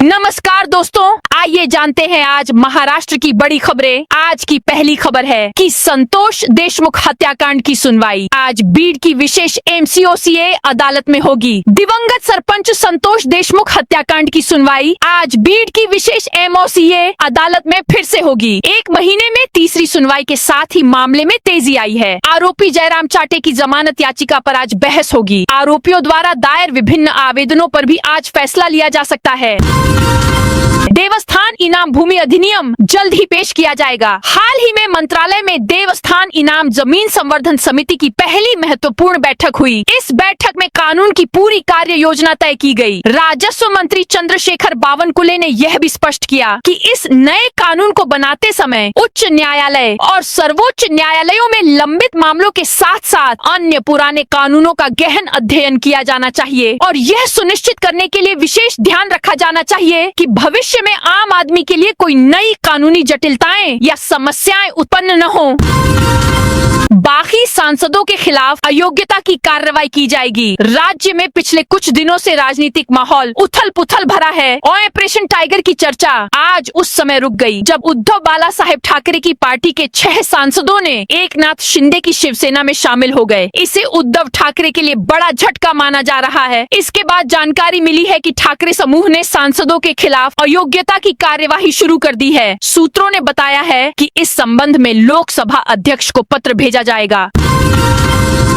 नमस्कार दोस्तों, आइए जानते हैं आज महाराष्ट्र की बड़ी खबरें। आज की पहली खबर है कि संतोष देशमुख हत्याकांड की सुनवाई आज बीड की विशेष एमसीओसीए अदालत में होगी। दिवंगत सरपंच संतोष देशमुख हत्याकांड की सुनवाई आज बीड की विशेष एमओसीए अदालत में फिर से होगी। एक महीने में तीसरी सुनवाई के साथ ही मामले में तेजी आई है। आरोपी जयराम चाटे की जमानत याचिका पर आज बहस होगी। आरोपियों द्वारा दायर विभिन्न आवेदनों पर भी आज फैसला लिया जा सकता है। देवस्थान इनाम भूमि अधिनियम जल्द ही पेश किया जाएगा। हाल ही में मंत्रालय में देवस्थान इनाम जमीन संवर्धन समिति की पहली महत्वपूर्ण बैठक हुई। इस बैठक में कानून की पूरी कार्य योजना तय की गई। राजस्व मंत्री चंद्रशेखर बावनकुले ने यह भी स्पष्ट किया कि इस नए कानून को बनाते समय उच्च न्यायालय और सर्वोच्च न्यायालयों में लंबित मामलों के साथ साथ अन्य पुराने कानूनों का गहन अध्ययन किया जाना चाहिए और यह सुनिश्चित करने के लिए विशेष ध्यान रखा जाना चाहिए कि भविष्य में आम आदमी के लिए कोई नई कानूनी जटिलताएं या समस्याएं उत्पन्न न हो। बाकी सांसदों के खिलाफ अयोग्यता की कार्रवाई की जाएगी। राज्य में पिछले कुछ दिनों से राजनीतिक माहौल उथल पुथल भरा है। ऑपरेशन टाइगर की चर्चा आज उस समय रुक गई जब उद्धव बाला साहेब ठाकरे की पार्टी के 6 सांसदों ने एकनाथ शिंदे की शिवसेना में शामिल हो गए। इसे उद्धव ठाकरे के लिए बड़ा झटका माना जा रहा है। इसके बाद जानकारी मिली है कि ठाकरे समूह ने सांसदों के खिलाफ अयोग्यता की कार्यवाही शुरू कर दी है। सूत्रों ने बताया है कि इस संबंध में लोकसभा अध्यक्ष को पत्र भेजा जाएगा।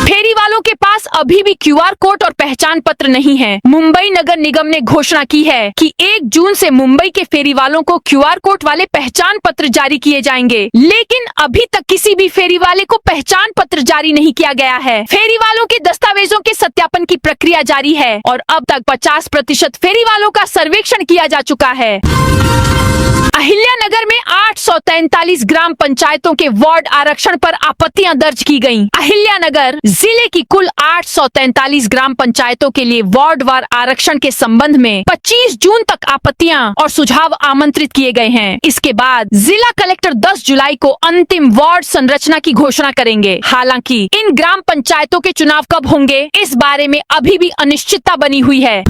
फेरी वालों के पास अभी भी क्यूआर कोड और पहचान पत्र नहीं है। मुंबई नगर निगम ने घोषणा की है कि 1 जून से मुंबई के फेरी वालों को क्यूआर कोड वाले पहचान पत्र जारी किए जाएंगे, लेकिन अभी तक किसी भी फेरी वाले को पहचान पत्र जारी नहीं किया गया है। फेरी वालों के दस्तावेजों के सत्यापन की प्रक्रिया जारी है और अब तक 50% फेरी वालों का सर्वेक्षण किया जा चुका है। अहिल्यानगर में 843 ग्राम पंचायतों के वार्ड आरक्षण पर आपत्तियां दर्ज की गईं। अहिल्यानगर जिले की कुल 843 ग्राम पंचायतों के लिए वार्डवार आरक्षण के संबंध में 25 जून तक आपत्तियां और सुझाव आमंत्रित किए गए हैं। इसके बाद जिला कलेक्टर 10 जुलाई को अंतिम वार्ड संरचना की घोषणा करेंगे। हालांकि इन ग्राम पंचायतों के चुनाव कब होंगे, इस बारे में अभी भी अनिश्चितता बनी हुई है।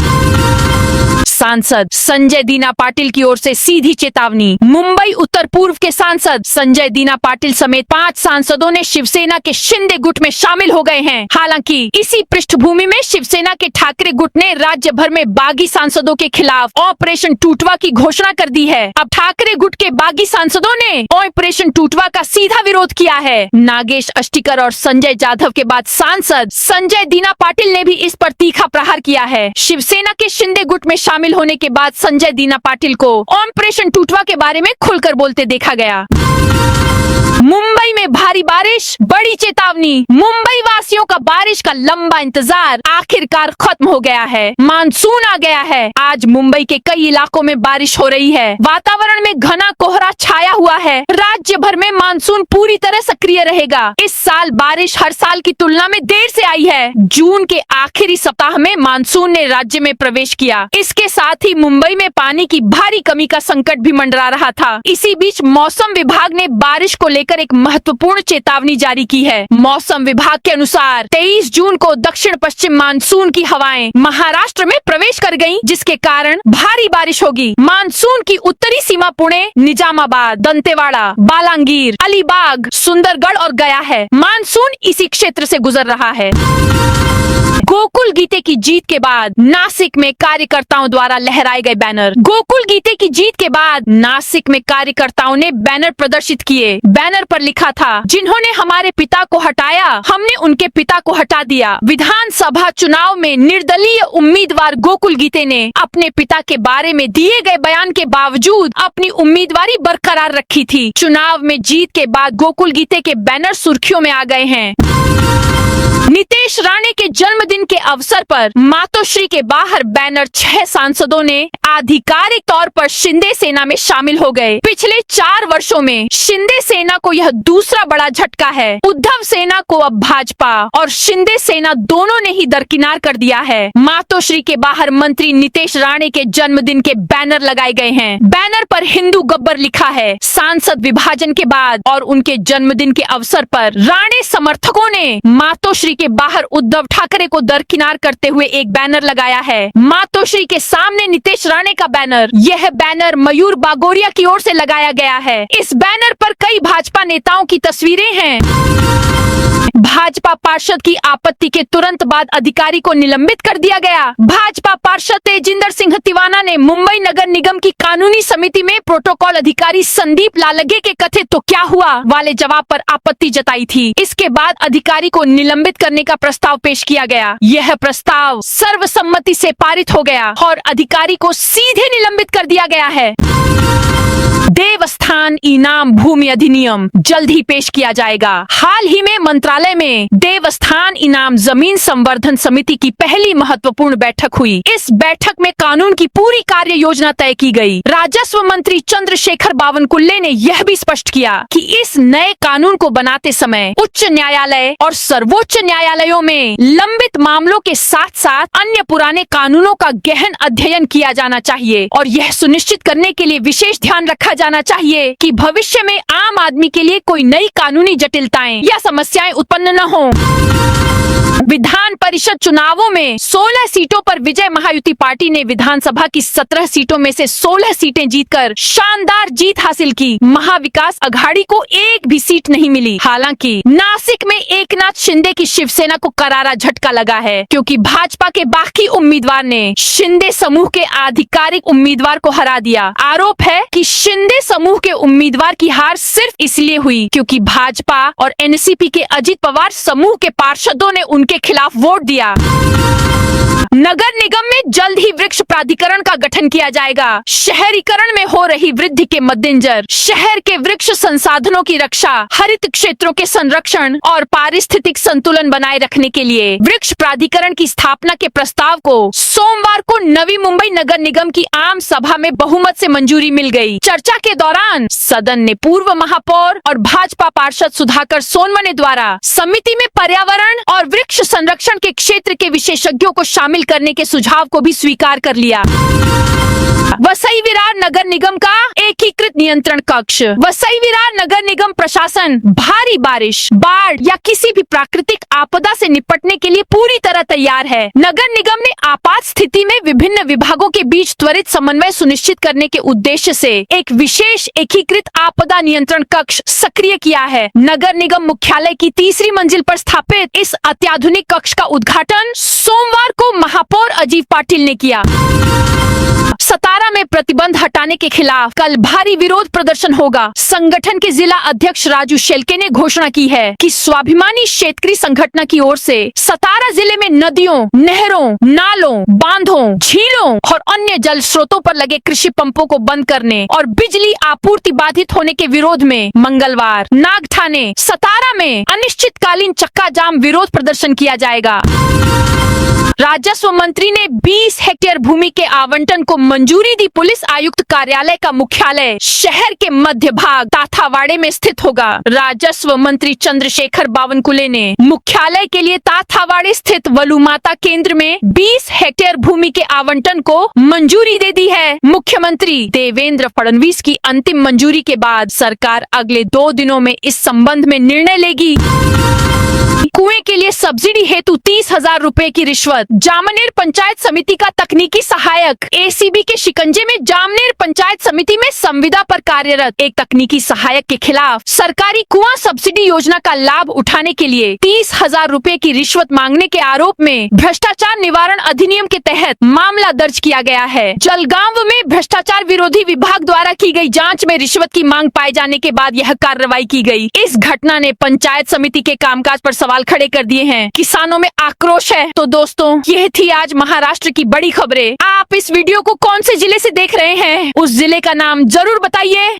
सांसद संजय दीना पाटिल की ओर से सीधी चेतावनी। मुंबई उत्तर पूर्व के सांसद संजय दीना पाटिल समेत 5 सांसदों ने शिवसेना के शिंदे गुट में शामिल हो गए हैं। हालांकि इसी पृष्ठभूमि में शिवसेना के ठाकरे गुट ने राज्य भर में बागी सांसदों के खिलाफ ऑपरेशन टूटवा की घोषणा कर दी है। अब ठाकरे गुट के बागी सांसदों ने ऑपरेशन टूटवा का सीधा विरोध किया है। नागेश अष्टिकर और संजय जाधव के बाद सांसद संजय दीना पाटिल ने भी इस पर तीखा प्रहार किया है। शिवसेना के शिंदे गुट में शामिल होने के बाद संजय दीना पाटिल को ऑपरेशन टूटवा के बारे में खुलकर बोलते देखा गया। मुंबई में भारी बारिश, बड़ी चेतावनी। मुंबई वासियों का बारिश का लंबा इंतजार आखिरकार खत्म हो गया है। मानसून आ गया है। आज मुंबई के कई इलाकों में बारिश हो रही है। वातावरण में घना कोहरा छाया हुआ है। राज्य भर में मानसून पूरी तरह सक्रिय रहेगा। इस साल बारिश हर साल की तुलना में देर से आई है। जून के आखिरी सप्ताह में मानसून ने राज्य में प्रवेश किया। इसके साथ ही मुंबई में पानी की भारी कमी का संकट भी मंडरा रहा था। इसी बीच मौसम विभाग ने बारिश को लेकर एक महत्वपूर्ण चेतावनी जारी की है। मौसम विभाग के अनुसार 23 जून को दक्षिण पश्चिम मानसून की हवाएं महाराष्ट्र में प्रवेश कर गईं, जिसके कारण भारी बारिश होगी। मानसून की उत्तरी सीमा पुणे, निजामाबाद, दंतेवाड़ा, बालांगीर, अलीबाग, सुंदरगढ़ और गया है। मानसून इसी क्षेत्र से गुजर रहा है। गोकुल गीते की जीत के बाद नासिक में कार्यकर्ताओं द्वारा लहराए गए बैनर। गोकुल गीते की जीत के बाद नासिक में कार्यकर्ताओं ने बैनर प्रदर्शित किए। बैनर पर लिखा था, जिन्होंने हमारे पिता को हटाया, हमने उनके पिता को हटा दिया। विधानसभा चुनाव में निर्दलीय उम्मीदवार गोकुल गीते ने अपने पिता के बारे में दिए गए बयान के बावजूद अपनी उम्मीदवारी बरकरार रखी थी। चुनाव में जीत के बाद गोकुल गीते के बैनर सुर्खियों में आ गए हैं। नीतीश राणे के जन्मदिन के अवसर पर मातोश्री के बाहर बैनर 6 सांसदों ने आधिकारिक तौर पर शिंदे सेना में शामिल हो गए। पिछले 4 वर्षों में शिंदे सेना को यह दूसरा बड़ा झटका है। उद्धव सेना को अब भाजपा और शिंदे सेना दोनों ने ही दरकिनार कर दिया है। मातोश्री के बाहर मंत्री नीतीश राणे के जन्मदिन के बैनर लगाए गए हैं। बैनर पर हिंदू गब्बर लिखा है। सांसद विभाजन के बाद और उनके जन्मदिन के अवसर पर राणे समर्थकों ने मातोश्री के बाहर उद्धव ठाकरे को दरकिनार करते हुए एक बैनर लगाया है। मातोश्री के सामने नीतीश राणे का बैनर। यह बैनर मयूर बागोरिया की ओर से लगाया गया है। इस बैनर पर कई भाजपा नेताओं की तस्वीरें हैं। भाजपा पार्षद की आपत्ति के तुरंत बाद अधिकारी को निलंबित कर दिया गया। भाजपा पार्षद तेजिंदर सिंह तिवाना ने मुंबई नगर निगम की कानूनी समिति में प्रोटोकॉल अधिकारी संदीप लालगे के कथित "तो क्या हुआ" वाले जवाब पर आपत्ति जताई थी। इसके बाद अधिकारी को निलंबित करने का प्रस्ताव पेश किया गया। यह प्रस्ताव सर्वसम्मति से पारित हो गया और अधिकारी को सीधे निलंबित कर दिया गया है। देवस्थान इनाम भूमि अधिनियम जल्द ही पेश किया जाएगा। हाल ही में मंत्रालय में देवस्थान इनाम जमीन संवर्धन समिति की पहली महत्वपूर्ण बैठक हुई। इस बैठक में कानून की पूरी कार्य योजना तय की गई। राजस्व मंत्री चंद्रशेखर बावनकुल्ले ने यह भी स्पष्ट किया कि इस नए कानून को बनाते समय उच्च न्यायालय और सर्वोच्च न्यायालयों में लंबित मामलों के साथ साथ अन्य पुराने कानूनों का गहन अध्ययन किया जाना चाहिए और यह सुनिश्चित करने के लिए विशेष ध्यान रखा जाना चाहिए कि भविष्य में आम आदमी के लिए कोई नई कानूनी जटिलताएं या समस्याएं उत्पन्न न हों। विधान परिषद चुनावों में 16 सीटों पर विजय महायुति पार्टी ने विधानसभा की 17 सीटों में से 16 सीटें जीतकर शानदार जीत हासिल की। महाविकास अघाड़ी को एक भी सीट नहीं मिली। हालांकि नासिक में एकनाथ शिंदे की शिवसेना को करारा झटका लगा है, क्योंकि भाजपा के बाकी उम्मीदवार ने शिंदे समूह के आधिकारिक उम्मीदवार को हरा दिया। आरोप है कि शिंदे समूह के उम्मीदवार की हार सिर्फ इसलिए हुई क्योंकि भाजपा और एनसीपी के अजित पवार समूह के पार्षदों ने उनके खिलाफ वोट दिया। नगर निगम में जल्द ही वृक्ष प्राधिकरण का गठन किया जाएगा। शहरीकरण में हो रही वृद्धि के मद्देनजर शहर के वृक्ष संसाधनों की रक्षा, हरित क्षेत्रों के संरक्षण और पारिस्थितिक संतुलन बनाए रखने के लिए वृक्ष प्राधिकरण की स्थापना के प्रस्ताव को सोमवार को नवी मुंबई नगर निगम की आम सभा में बहुमत से मंजूरी मिल गई। चर्चा के दौरान सदन ने पूर्व महापौर और भाजपा पार्षद सुधाकर सोनवने द्वारा समिति में पर्यावरण और वृक्ष संरक्षण के क्षेत्र के विशेषज्ञों को शामिल करने के सुझाव को भी स्वीकार कर लिया। वसई विरार नगर निगम का एकीकृत नियंत्रण कक्ष। वसई विरार नगर निगम प्रशासन भारी बारिश, बाढ़ या किसी भी प्राकृतिक आपदा से निपटने के लिए पूरी तरह तैयार है। नगर निगम ने आपात स्थिति में विभिन्न विभागों के बीच त्वरित समन्वय सुनिश्चित करने के उद्देश्य से एक विशेष एकीकृत आपदा नियंत्रण कक्ष सक्रिय किया है। नगर निगम मुख्यालय की 3री मंजिल पर स्थापित इस अत्याधुनिक कक्ष का उद्घाटन सोमवार को महापौर अजीत पाटिल ने किया। सतारा में प्रतिबंध हटाने के खिलाफ कल भारी विरोध प्रदर्शन होगा। संगठन के जिला अध्यक्ष राजू शेलके ने घोषणा की है कि स्वाभिमानी शेतकरी संगठन की ओर से सतारा जिले में नदियों, नहरों, नालों, बांधों, झीलों और अन्य जल स्रोतों पर लगे कृषि पंपों को बंद करने और बिजली आपूर्ति बाधित होने के विरोध में मंगलवार नागठाणे, सतारा में अनिश्चितकालीन चक्का जाम विरोध प्रदर्शन किया जाएगा। राजस्व मंत्री ने 20 हेक्टेयर भूमि के आवंटन को मंजूरी दी। पुलिस आयुक्त कार्यालय का मुख्यालय शहर के मध्य भाग ताथावाड़े में स्थित होगा। राजस्व मंत्री चंद्रशेखर बावनकुले ने मुख्यालय के लिए ताथावाड़े स्थित वलुमाता केंद्र में 20 हेक्टेयर भूमि के आवंटन को मंजूरी दे दी है। मुख्यमंत्री देवेंद्र फडणवीस की अंतिम मंजूरी के बाद सरकार अगले 2 दिनों में इस संबंध में निर्णय लेगी। कुएं के लिए सब्सिडी हेतु 30,000 रुपए की रिश्वत। जामनेर पंचायत समिति का तकनीकी सहायक। एसीबी के शिकंजे में जामनेर पंचायत समिति में संविदा पर कार्यरत एक तकनीकी सहायक के खिलाफ सरकारी कुआं सब्सिडी योजना का लाभ उठाने के लिए 30,000 रुपए की रिश्वत मांगने के आरोप में भ्रष्टाचार निवारण अधिनियम के तहत मामला दर्ज किया गया है। जलगांव में भ्रष्टाचार विरोधी विभाग द्वारा की गई जाँच में रिश्वत की मांग पाए जाने के बाद यह कार्रवाई की गई। इस घटना ने पंचायत समिति के कामकाज पर सवाल खड़े कर दिए हैं। किसानों में आक्रोश है। तो दोस्तों, यह थी आज महाराष्ट्र की बड़ी खबरें। आप इस वीडियो को कौन से जिले से देख रहे हैं, उस जिले का नाम जरूर बताइए।